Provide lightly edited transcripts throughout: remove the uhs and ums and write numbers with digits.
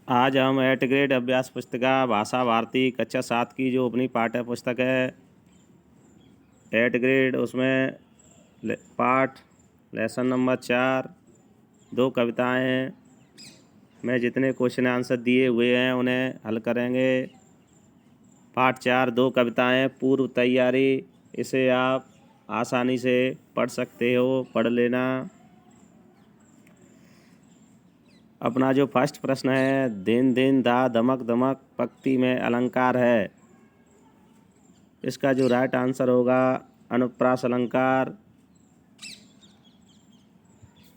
आज हम eight grade अभ्यास पुस्तिका भाषा भारती कक्षा 7 की जो अपनी पाठ्य पुस्तक है एट ग्रेड उसमें पाठ लेसन नंबर 4 2 कविताएं हैं। मैं जितने क्वेश्चन आंसर दिए हुए हैं उन्हें हल करेंगे। पाठ 4 2 कविताएं पूर्व तैयारी, इसे आप आसानी से पढ़ सकते हो, पढ़ लेना। अपना जो फर्स्ट प्रश्न है, दिन दिन दा धमक धमक पंक्ति में अलंकार है। इसका जो राइट आंसर होगा अनुप्रास अलंकार।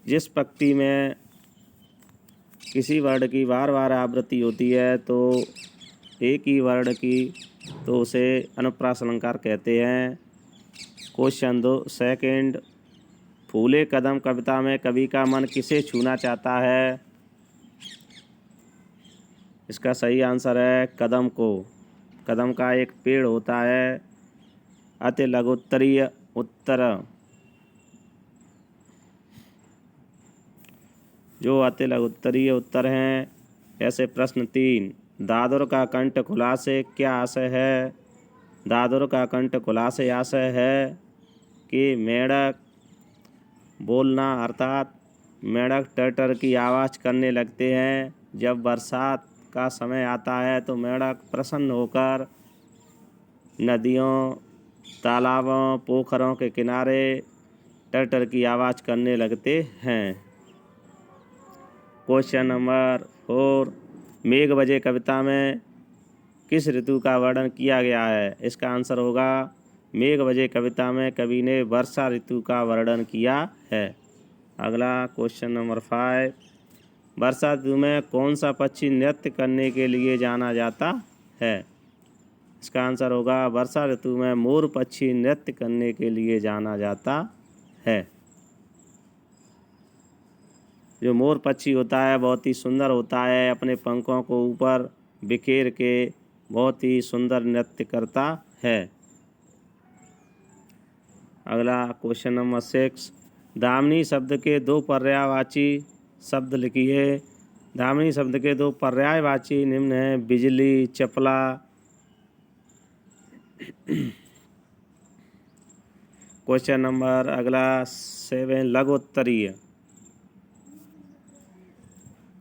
जिस पंक्ति में किसी वर्ण की बार बार आवृत्ति होती है तो एक ही वर्ण की, तो उसे अनुप्रास अलंकार कहते हैं। क्वेश्चन 2 सेकंड, फूले कदम कविता में कवि का मन किसे छूना चाहता है? इसका सही आंसर है कदम को। कदम का एक पेड़ होता है। अति लघुत्तरीय उत्तर, जो अति लघुत्तरीय उत्तर हैं। ऐसे प्रश्न 3, दादुर का कंठ खुला से क्या आशय है? दादुर का कंठ खुला से आशय है कि मेढक बोलना, अर्थात मेढक टर की आवाज़ करने लगते हैं। जब बरसात का समय आता है तो मेढक प्रसन्न होकर नदियों, तालाबों, पोखरों के किनारे टर की आवाज़ करने लगते हैं। क्वेश्चन नंबर 4, मेघ बजे कविता में किस ऋतु का वर्णन किया गया है? इसका आंसर होगा मेघ बजे कविता में कवि ने वर्षा ऋतु का वर्णन किया है। अगला क्वेश्चन नंबर 5, वर्षा ऋतु में कौन सा पक्षी नृत्य करने के लिए जाना जाता है? इसका आंसर होगा वर्षा ऋतु में मोर पक्षी नृत्य करने के लिए जाना जाता है। जो मोर पक्षी होता है बहुत ही सुंदर होता है, अपने पंखों को ऊपर बिखेर के बहुत ही सुंदर नृत्य करता है। अगला क्वेश्चन नंबर 6, दामिनी शब्द के 2 पर्यायवाची शब्द लिखिए। दामिनी शब्द के 2 पर्यायवाची निम्न हैं, बिजली, चपला। क्वेश्चन नंबर अगला 7, लघुत्तरीय।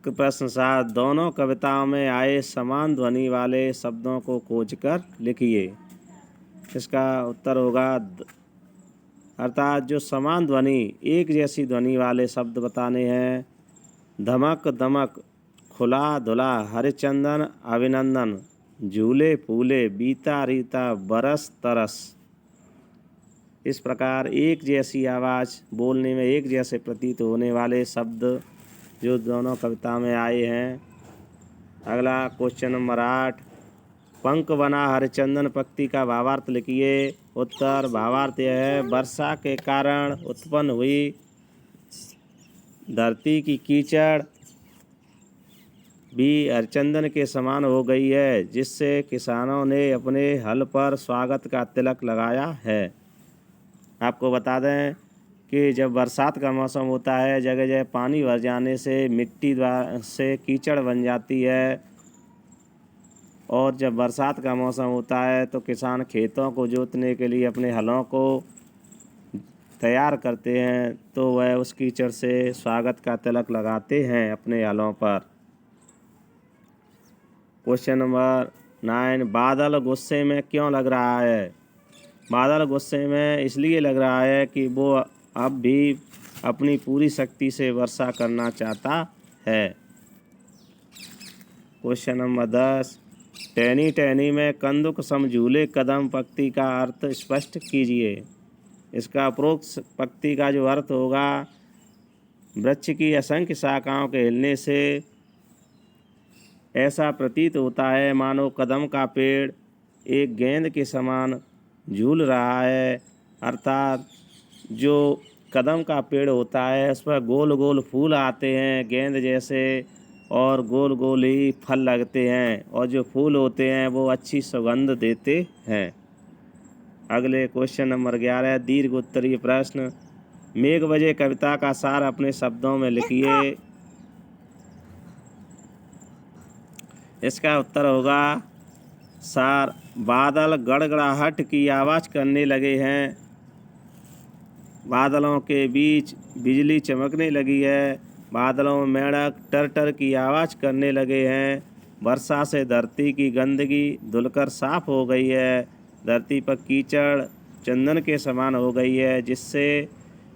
प्रश्न 7, दोनों कविताओं में आए समान ध्वनि वाले शब्दों को खोजकर लिखिए। इसका उत्तर होगा अर्थात जो समान ध्वनि, एक जैसी ध्वनि वाले शब्द बताने हैं। धमक दमक, खुला धुला, हरिचंदन अभिनंदन, झूले फूले, बीता रीता, बरस तरस। इस प्रकार एक जैसी आवाज़, बोलने में एक जैसे प्रतीत होने वाले शब्द जो दोनों कविता में आए हैं। अगला क्वेश्चन नंबर 8, पंख बना हरिचंदन पंक्ति का भावार्थ लिखिए। उत्तर, भावार्थ यह है, वर्षा के कारण उत्पन्न हुई धरती की कीचड़ भी हरिचंदन के समान हो गई है, जिससे किसानों ने अपने हल पर स्वागत का तिलक लगाया है। आपको बता दें कि जब बरसात का मौसम होता है, जगह जगह पानी भर जाने से मिट्टी से कीचड़ बन जाती है, और जब बरसात का मौसम होता है तो किसान खेतों को जोतने के लिए अपने हलों को तैयार करते हैं, तो वह उस कीचड़ से स्वागत का तिलक लगाते हैं अपने हलों पर। क्वेश्चन नंबर 9, बादल गुस्से में क्यों लग रहा है? बादल गुस्से में इसलिए लग रहा है कि वो अब भी अपनी पूरी शक्ति से वर्षा करना चाहता है। क्वेश्चन नंबर 10, टहनी टहनी में कंदुक सम झूले कदम पंक्ति का अर्थ स्पष्ट कीजिए। इसका उपरोक्त पंक्ति का जो अर्थ होगा, वृक्ष की असंख्य शाखाओं के हिलने से ऐसा प्रतीत होता है मानो कदम का पेड़ एक गेंद के समान झूल रहा है। अर्थात जो कदम का पेड़ होता है उस पर गोल गोल फूल आते हैं गेंद जैसे, और गोल गोल ही फल लगते हैं, और जो फूल होते हैं वो अच्छी सुगंध देते हैं। अगले क्वेश्चन नंबर 11, दीर्घ उत्तरीय प्रश्न, मेघ बजे कविता का सार अपने शब्दों में लिखिए। इसका उत्तर होगा सार। बादल गड़गड़ाहट की आवाज़ करने लगे हैं। बादलों के बीच बिजली चमकने लगी है। बादलों में मेंढक टर टर की आवाज़ करने लगे हैं। वर्षा से धरती की गंदगी धुलकर साफ हो गई है। धरती पर कीचड़ चंदन के समान हो गई है, जिससे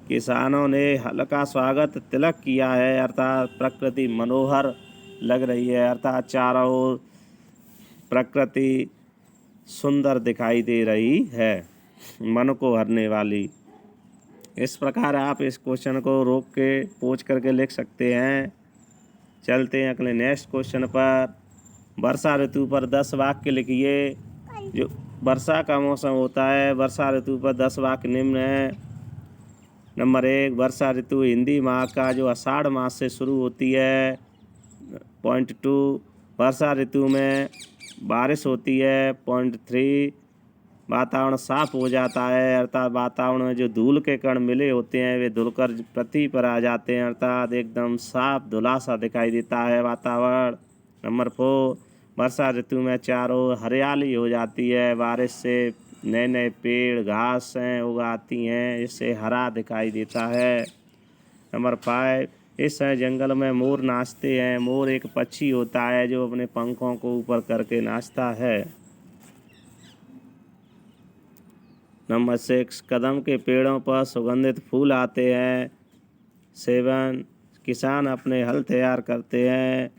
किसानों ने हल्का स्वागत तिलक किया है। अर्थात प्रकृति मनोहर लग रही है। अर्थात चारों ओर प्रकृति सुंदर दिखाई दे रही है, मन को हरने वाली। इस प्रकार आप इस क्वेश्चन को रोक के पूछ करके लिख सकते हैं। चलते हैं अगले नेक्स्ट क्वेश्चन पर। वर्षा ऋतु पर 10 वाक्य लिखिए। जो वर्षा का मौसम होता है, वर्षा ऋतु पर 10 वाक्य निम्न हैं। नंबर 1, वर्षा ऋतु हिंदी माह का जो आषाढ़ मास से शुरू होती है। पॉइंट 2, वर्षा ऋतु में बारिश होती है। पॉइंट 3, वातावरण साफ हो जाता है। अर्थात वातावरण में जो धूल के कण मिले होते हैं वे धुलकर पृथ्वी पर आ जाते हैं। अर्थात एकदम साफ धुला सा दिखाई देता है वातावरण। नंबर 4, वर्षा ऋतु में चारों ओर हरियाली हो जाती है। बारिश से नए नए पेड़ घासें उगाती हैं, इससे हरा दिखाई देता है। नंबर 5, इस समय जंगल में मोर नाचते हैं। मोर एक पक्षी होता है जो अपने पंखों को ऊपर करके नाचता है। नंबर 6, कदम के पेड़ों पर सुगंधित फूल आते हैं। 7, किसान अपने हल तैयार करते हैं।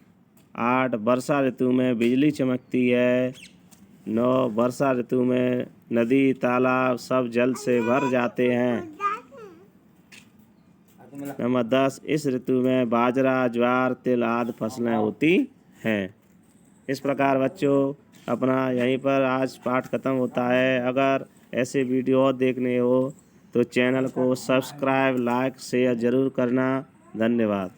8, वर्षा ऋतु में बिजली चमकती है। 9, वर्षा ऋतु में नदी तालाब सब जल से भर जाते हैं। नंबर 10, इस ऋतु में बाजरा ज्वार तिल आदि फसलें होती हैं। इस प्रकार बच्चों अपना यहीं पर आज पाठ खत्म होता है। अगर ऐसे वीडियो और देखने हो तो चैनल को सब्सक्राइब लाइक शेयर ज़रूर करना। धन्यवाद।